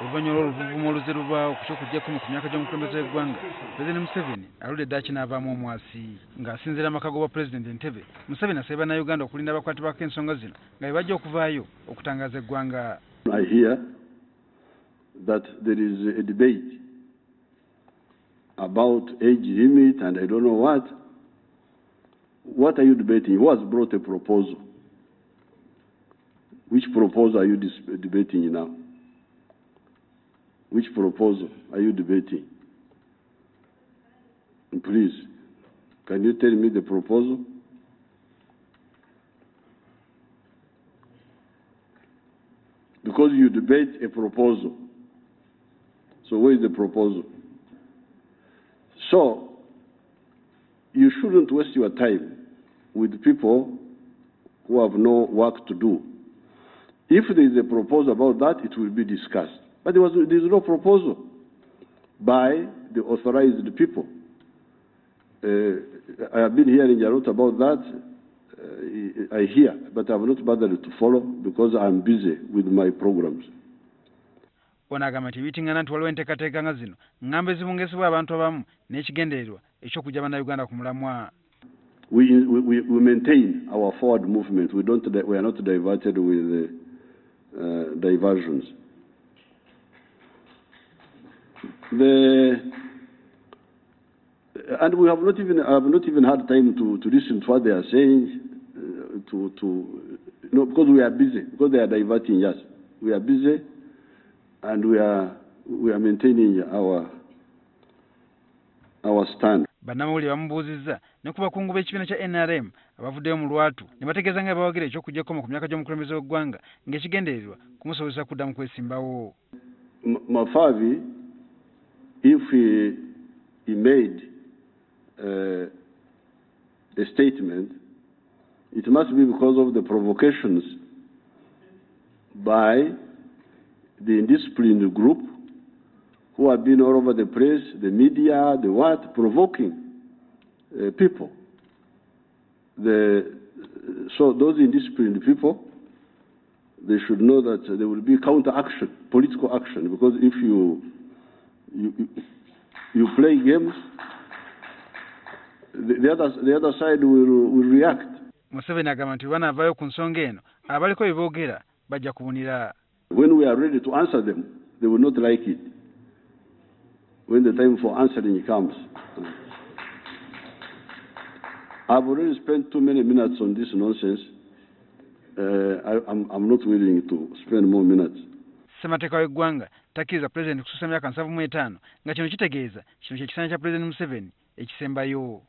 oluvannyuma lw'oluvuvumo oluziruvaawo ku ky'okuggyako ku myaka gy'omukulembeze w'eggwanga Pulezidenti Museveni aludde dda kinaavaamu omwasi ng'asinziira amaka g'obwapulezidenti Entebbe. Museveni asabye bannayuganda okulinda abakwati baako ensonga zino nga bwe bajja okuvaayo okutangaaza eggwanga. I hear that there is a debate about age limit and I don't know what. What are you debating? Who has brought a proposal? Which proposal are you debating now? Which proposal are you debating? Please, can you tell me the proposal? Because you debate a proposal. So where is the proposal? So, you shouldn't waste your time with people who have no work to do. If there is a proposal about that, it will be discussed. But there is no proposal by the authorized people. I have been hearing a lot about that. I hear, but I have not bothered to follow because I am busy with my programs. Onagamba nti bitingana nti waliwo enteekateeka nga zino ng'ambo ezibungesebwa abantu abamu n'ekigendererwa eky'okujja bannayuganda ku mulamwa. We maintain our forward movement. We are not diverted with diversions. And we have not even had time to listen to what they are saying. Because we are busy. Because they are diverting us. We are busy, and we are maintaining our stand. Bannamawulire bamubuuzizza ne ku bakungu b'ekibiina kya NRM abavuddeyo mu lwatu ne bategeeza nga aboogera eky'okujja ekkomo ku myaka gy'omukulembeze w'eggwanga ng'ekigendererwa kumusobozesa kuddamu kwesimbawo. Mafavi, if he made a statement, it must be because of the provocations by the indisciplined group who have been all over the press, the media, the what, provoking people. So those indisciplined people, they should know that there will be counter-action, political action, because if you play games, the other side will react. Museveni agamba nti banaavaayo ku nsonga eno abaliko bye boogera bajja kubunira. When we are ready to answer them, they will not like it. When the time for answering comes. I've already spent too many minutes on this nonsense. I'm not willing to spend more minutes. Ssematteeka w'eggwanga takkiriza Pulezidenti kususa myaka 75 nga kino kitegeeza kino kye kisanja kya Pulezidenti Museveni ekisembayo.